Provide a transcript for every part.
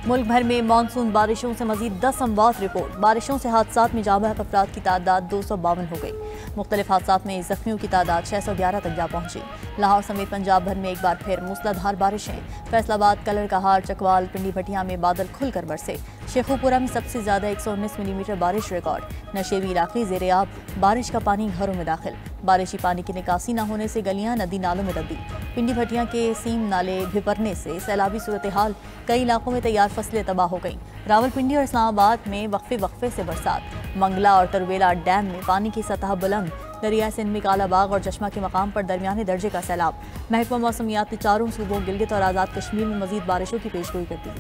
मुल्क भर में मानसून बारिशों से मजीद 10 अमवात रिपोर्ट। बारिशों से हादसात में जाँ बहक अफराद की तादाद 252 हो गई। मुख्तलिफ हादसात में जख्मियों की तादाद 611 तक जा पहुंची। लाहौर समेत पंजाब भर में एक बार फिर मूसलाधार बारिशें। फैसलाबाद, कलर कहार, चकवाल, पिंडी भटिया में बादल खुलकर बरसे। शेखुपुरा में सबसे ज्यादा 119 मिलीमीटर बारिश रिकॉर्ड। नशेबी इलाके ज़ेरे-आब, बारिश का पानी घरों में दाखिल। बारिशी पानी की निकासी न होने से गलियां नदी नालों में तब्दील। पिंडी भटिया के सीम नाले भिपरने से सैलाबी सूरत हाल। कई इलाकों में तैयार फसलें तबाह हो गईं। रावलपिंडी और इस्लामाबाद में वक्फे से बरसात। मंगला और तरवेला डैम में पानी की सतह बुलंद। दरिया सिंध में कालाबाग और चश्मा के मकाम पर दरमियाने दर्जे का सैलाब। महकमा मौसमियात ने चारों सूबों गिलगित और आज़ाद कश्मीर में मजीद बारिशों की पेशगोई कर दी।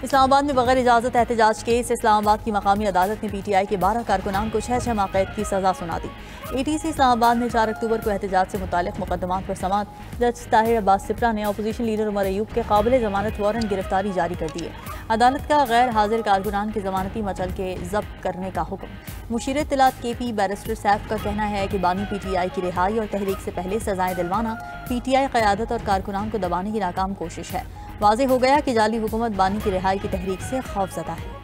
इस्लामाबाद में बगैर इजाज़त एहतजाज केस। इस्लामाबाद की मकामी अदालत ने PTI के 12 कारकुनान को 6 माह कैद की सजा सुना दी। ATC इस्लामाबाद ने 4 अक्टूबर को एहतजाज से मुताल्लिक़ मुकदमात पर समात। जज ताहिर अब्बास सिप्रा ने अपोजिशन लीडर उमर अयूब के काबिल ज़मानत वारंट गिरफ्तारी जारी कर दी है। अदालत का गैर हाजिर कारकुनान की ज़मानती मचल के जब्त करने का हुक्म। मुशीर इत्तलात KP बैरिस्टर सैफ का कहना है कि बानी PTI की रिहाई और तहरीक से पहले सजाएं दिलवाना PTI क़यादत और कारकुनान को दबाने की नाकाम कोशिश है। वाज़ेह हो गया कि जाली हुकूमत बानी की रिहाई की तहरीक से खौफज़दा है।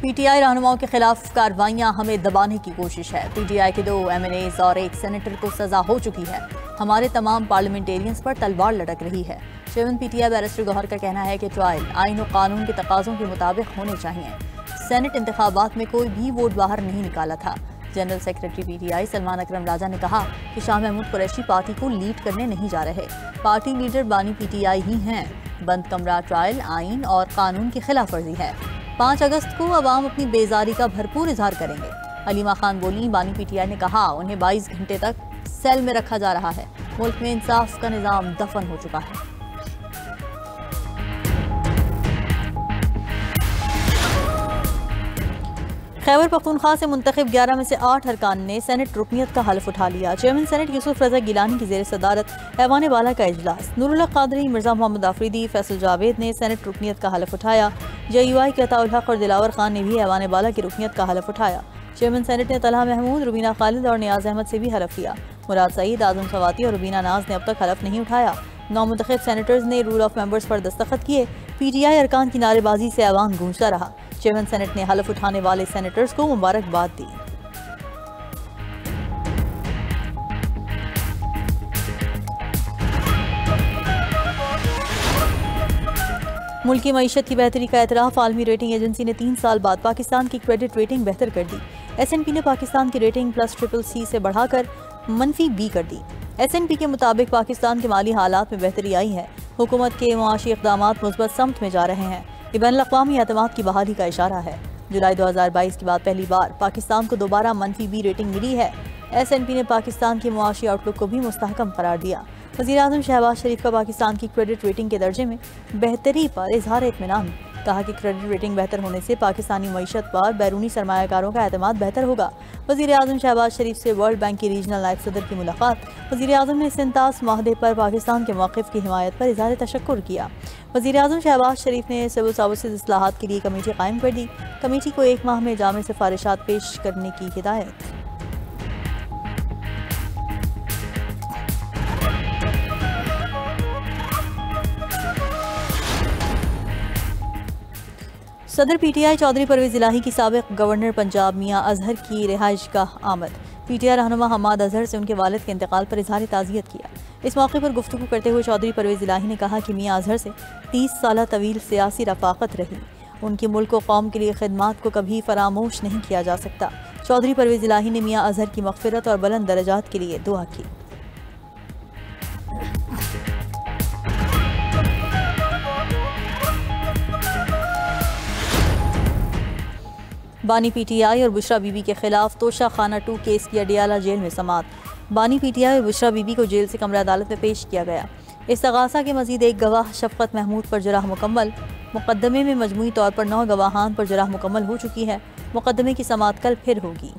PTI रहनुमाओं के खिलाफ कार्रवाइयां हमें दबाने की कोशिश है। PTI के 2 MNAs और 1 सेनेटर को सजा हो चुकी है। हमारे तमाम पार्लियामेंटेरियंस पर तलवार लटक रही है। चेयरमैन PTI बैरिस्टर गौहर का कहना है कि ट्रायल आइन और कानून के तकाज़ों के मुताबिक होने चाहिए। सेनेट इंतखाबात में कोई भी वोट बाहर नहीं निकाला था। जनरल सेक्रेटरी PTI सलमान अकरम राजा ने कहा कि शाह महमूद कुरैशी पार्टी को लीड करने नहीं जा रहे। पार्टी लीडर बानी PTI ही हैं। बंद कमरा ट्रायल आइन और कानून की खिलाफ वर्जी है। 5 अगस्त को अवाम अपनी बेजारी का भरपूर इजहार करेंगे। अलीमा खान बोली, बानी PTI ने कहा उन्हें 22 घंटे तक सेल में रखा जा रहा है। मुल्क में इंसाफ का निज़ाम दफन हो चुका है। खैबर पख्तूनख्वा से मुंतखब 11 में से 8 अरकान ने सेनेट रुकनियत का हल्फ उठा लिया। चेयरमैन सेनेट यूसुफ रजा गिलानी की ज़ेर सदारत ऐवान बाला का इजलास। नूरुल्लाह कादरी, मिर्जा मोहम्मद आफरीदी, फैसल जावेद ने सेनेट रुकनियत का हल्फ उठाया। JUI के अताउल हक और दिलावर खान ने भी ऐवान बाला की रुकनियत का हल्फ उठाया। चेयरमैन सेनेट ने तलहा महमूद, रुबीना खालिद और नियाज अहमद से भी हल्फ लिया। मुराद सईद, आजम सवाती और रुबीना नाज ने अब तक हल्फ नहीं उठाया। नौमुंतखब सेनेटर्स ने रूल ऑफ मेंबर्स पर दस्तखत किए। PTI अरकान की नारेबाजी से ऐवान गूंजता रहा। चेयरमैन सेनेट ने हल्फ उठाने वाले सेनेटर्स को मुबारकबाद दी। मुल्क की मईशत की बेहतरी का एतराफ़ आलमी रेटिंग एजेंसी ने 3 साल बाद पाकिस्तान की क्रेडिट रेटिंग बेहतर कर दी। S&P ने पाकिस्तान की रेटिंग +CCC से बढ़ाकर -B कर दी। S&P के मुताबिक पाकिस्तान के माली हालात में बेहतरी आई है। हुकूमत के मुआशी इक़दामात मुस्बत समत में जा रहे हैं। ये बैनुल-अक़वामी एतमाद की बहाली का इशारा है। जुलाई 2022 के बाद पहली बार पाकिस्तान को दोबारा -B रेटिंग मिली है। S&P ने पाकिस्तान की मुआशी आउटलुक को भी मुस्तहकम करार दिया। वज़ीर-ए-आज़म शहबाज शरीफ का पाकिस्तान की क्रेडिट रेटिंग के दर्जे में बेहतरी पर इजहार इत्मीनान। कहा कि क्रेडिट रेटिंग बेहतर होने से पाकिस्तानी मईशत पर बैरूनी सरमायाकारों का एतमाद बेहतर होगा। वज़ीर-ए-आज़म शहबाज शरीफ से वर्ल्ड बैंक की रीजनल नायब सदर की मुलाकात। वज़ीर-ए-आज़म ने इस्तिंतास माहदे पर पाकिस्तान के मौक़िफ़ की हिमायत पर इज़हार तशक्कुर किया। वज़ीर-ए-आज़म शहबाज शरीफ ने सिविल सर्विसेज इस्लाहात के लिए कमेटी कायम कर दी। कमेटी को 1 माह में जामे सिफारिशात पेश करने की हिदायत। सदर PTI चौधरी परवेज़ इलाही की साबिक़ गवर्नर पंजाब मियाँ अजहर की रिहाइश गाह आमद। PTI रहनुमा हम्माद अजहर से उनके वालिद के इंतकाल पर इजहार ताज़ियत किया। इस मौके पर गुफ्तगू करते हुए चौधरी परवेज़ इलाही ने कहा कि मियाँ अजहर से 30 साल तवील सियासी रफ़ाक़त रही। उनकी मुल्क व कौम के लिए खिदमात को कभी फरामोश नहीं किया जा सकता। चौधरी परवेज़ इलाही ने मियाँ अजहर की मग़फ़िरत और बुलंद दरजात के लिए दुआ की। बानी PTI और बुशरा बीबी के खिलाफ तोशा खाना 2 केस की अडियाला जेल में समात। बानी PTI और बुशरा बीबी को जेल से कमरा अदालत में पेश किया गया। इस्तग़ासा के मजीद एक गवाह शफ़क़त महमूद पर जराह मुकम्मल। मुक़दमे में मजमूई तौर पर 9 गवाहान पर जराह मुकम्मल हो चुकी है। मुक़दमे की समात कल फिर होगी।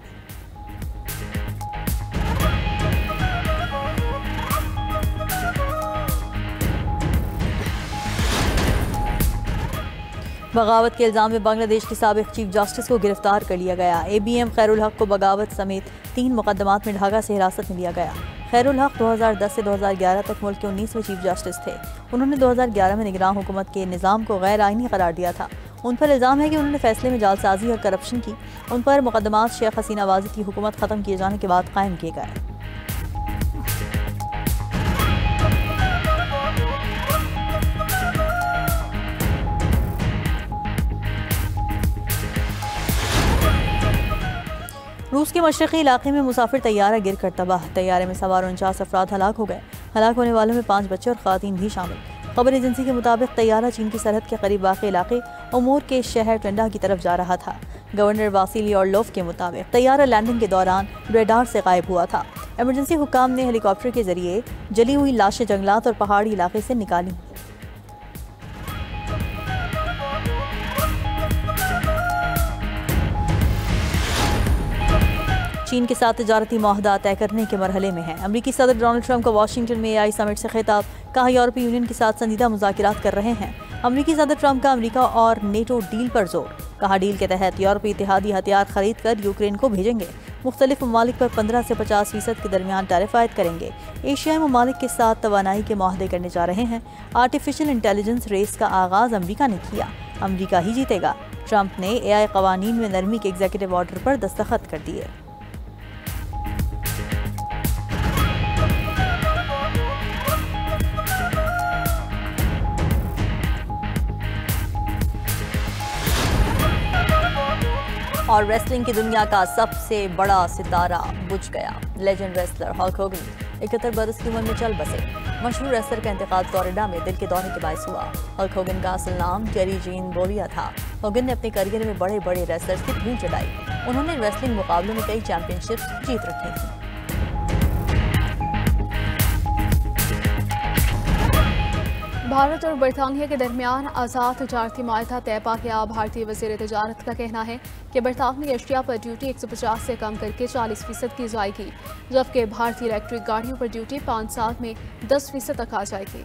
बगावत के इल्ज़ाम में बांग्लादेश के साबिक चीफ जस्टिस को गिरफ्तार कर लिया गया। ABM खैरुल हक को बगावत समेत 3 मुकदमात में ढाका से हिरासत में लिया गया। खैरुल हक 2010 से 2011 तक मुल्क के 19वें चीफ जस्टिस थे। उन्होंने 2011 में निगरान हुकूमत के निज़ाम को गैर आइनी करार दिया था। उन पर इल्ज़ाम है कि उन्होंने फैसले में जालसाजी और करप्शन की। उन पर मुकदमात शेख हसीना वाजिद की हुकूमत ख़त्म किए जाने के बाद कायम किए गए। रूस के मशरक़ी इलाके में मुसाफिर तैयारा गिर कर तबाह। तैयारे में सवार 49 अफराद हलाक हो गए। हलाक होने वालों में 5 बच्चे और ख़वातीन भी शामिल। खबर एजेंसी के मुताबिक तैयारा चीन की सरहद के करीब वाक़े इलाके उमूर के शहर टंडा की तरफ जा रहा था। गवर्नर वासिली ऑर्लोव के मुताबिक तैयारा लैंडिंग के दौरान रेडार से गायब हुआ था। एमरजेंसी हुक्काम ने हेलीकॉप्टर के जरिए जली हुई लाशें जंगलात और पहाड़ी इलाके से निकाली। चीन के साथ तिजारती मुआहदा तय करने के मरहले में है। अमरीकी सदर डोनाल्ड ट्रंप का वाशिंगटन में AI समिट से खिताब। कहा यूरोपीय यूनियन के साथ संजीदा मुज़ाकिरात कर रहे हैं। अमरीकी सदर ट्रंप का अमरीका और नेटो डील पर जोर। कहा डील के तहत यूरोपीय इत्तेहादी हथियार खरीद कर यूक्रेन को भेजेंगे। मुख्तलिफ ममालिक पर 15 से 50% के दरमियान टैरिफ आयद करेंगे। एशियाई ममालिक के साथ तवानाई के मुआहदे करने जा रहे हैं। आर्टिफिशियल इंटेलिजेंस रेस का आगाज अमरीका ने किया। अमरीका ही जीतेगा। ट्रंप ने AI कवानीन में नरमी के एग्जीक्यूटिव ऑर्डर पर दस्तखत कर दिए। और रेसलिंग की दुनिया का सबसे बड़ा सितारा बुझ गया। लेजेंड रेसलर हल्क होगन 71 बरस की उम्र में चल बसे। मशहूर रेसलर का इंतकाल फ्लोरिडा में दिल के दौरे के बायस हुआ। हल्क होगन का असल नाम टेरी जीन बोलिया था। होगन ने अपने करियर में बड़े बड़े रेसलर्स की धूल चढ़ाई। उन्होंने रेसलिंग मुकाबलों में कई चैंपियनशिप्स जीत रखी थी। भारत और बरतानिया के दरमियान आज़ाद तजारती माहिदा तय पा गया। भारतीय वज़ीर तजारत का कहना है कि बरतानवी अशिया पर ड्यूटी 150 से कम करके 40% की जाएगी, जबकि भारतीय इलेक्ट्रिक गाड़ियों पर ड्यूटी 5 साल में 10% तक आ जाएगी।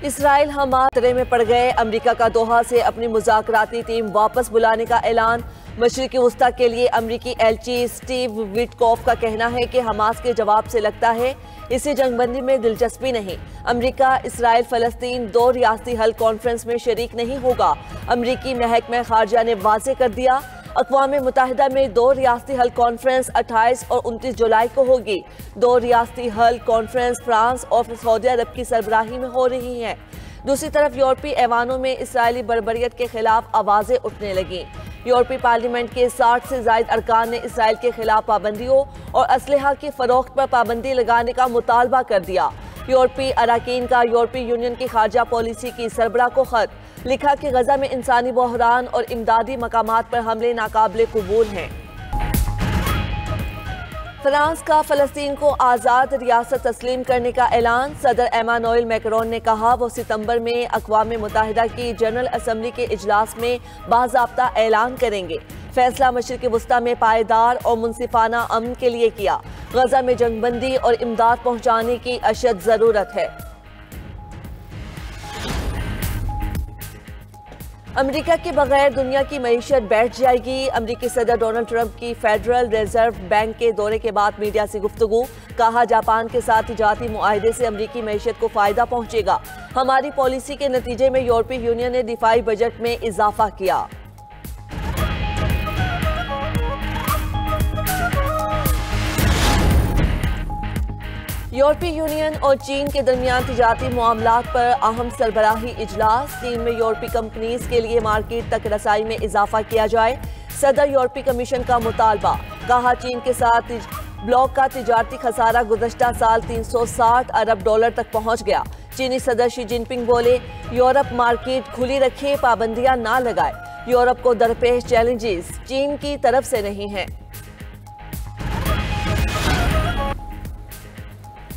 इसराइल हमास खतरे में पड़ गए। अमरीका का दोहा से अपनी मुज़ाकराती टीम वापस बुलाने का ऐलान। मशरिकी वस्ता के लिए अमरीकी एलची स्टीव विटकॉफ का कहना है कि हमास के जवाब से लगता है इसे जंगबंदी में दिलचस्पी नहीं। अमरीका इसराइल फ़लस्तीन 2 रियासती हल कॉन्फ्रेंस में शरीक नहीं होगा। अमरीकी महकमा खारजा ने वाज़ेह कर दिया। अक़वाम मुत्तहिदा में 2 रियासती हल कॉन्फ्रेंस 28 और 29 जुलाई को होगी। 2 रियासती हल कॉन्फ्रेंस फ्रांस और सऊदी अरब की सरबराही में हो रही है। दूसरी तरफ यूरोपीय ऐवानों में इसराइली बर्बरियत के खिलाफ आवाज़ें उठने लगी। यूरोपीय पार्लियामेंट के 60 से ज़ायद अरकान ने इसराइल के खिलाफ पाबंदियों और असलहा की फरोख्त पर पाबंदी लगाने का मुतालबा कर दिया। यूरोपीय अरकान का यूरोपीय यूनियन की खारजा पॉलिसी की सरबराह को खत लिखा कि गजा में इंसानी बहरान और इमदादी मकामात पर हमले नाकाबिले कबूल हैं। फ्रांस का फ़लस्तीन को आज़ाद रियासत तस्लीम करने का ऐलान। सदर एमानुएल मैक्रोन ने कहा वो सितंबर में अक़वाम मुत्तहिदा की जनरल असम्बली के इजलास में बाज़ाब्ता ऐलान करेंगे। फैसला मशरिक़ी वस्ता में पायदार और मुनसिफाना अमन के लिए किया। गजा में जंगबंदी और इमदाद पहुँचाने की अशद ज़रूरत है। अमेरिका के बगैर दुनिया की मईशत बैठ जाएगी। अमेरिकी सदर डोनाल्ड ट्रंप की फेडरल रिजर्व बैंक के दौरे के बाद मीडिया से गुफ्तगू। कहा जापान के साथ तिजारती मुआहदे से अमेरिकी मईशत को फ़ायदा पहुंचेगा। हमारी पॉलिसी के नतीजे में यूरोपीय यूनियन ने दिफाई बजट में इजाफा किया। यूरोपीय यूनियन और चीन के दरमियान तिजारती मामलात पर अहम सरबराही इजलास। चीन में यूरोपीय कंपनीज के लिए मार्केट तक रसाई में इजाफा किया जाए। सदर यूरोपीय कमीशन का मुतालबा। कहा चीन के साथ ब्लॉक का तिजारती खसारा गुज़श्ता साल 360 अरब डॉलर तक पहुंच गया। चीनी सदर शी जिनपिंग बोले यूरोप मार्केट खुली रखे, पाबंदियां ना लगाए। यूरोप को दरपेश चैलेंजेस चीन की तरफ से नहीं हैं।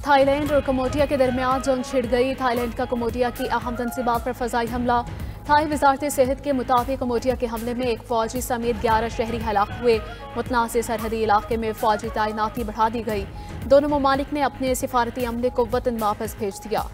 थाईलैंड और कम्बोडिया के दरमियान जंग छिड़ गई। थाईलैंड का कम्बोडिया की अहम तंजीमात पर फजाई हमला। थाई वजारत सेहत के मुताबिक कम्बोडिया के हमले में एक फौजी समेत 11 शहरी हलाक हुए। मुतनाज़ सरहदी इलाके में फौजी तैनाती बढ़ा दी गई। दोनों ममालिक ने अपने सिफारती अमले को वतन वापस भेज दिया।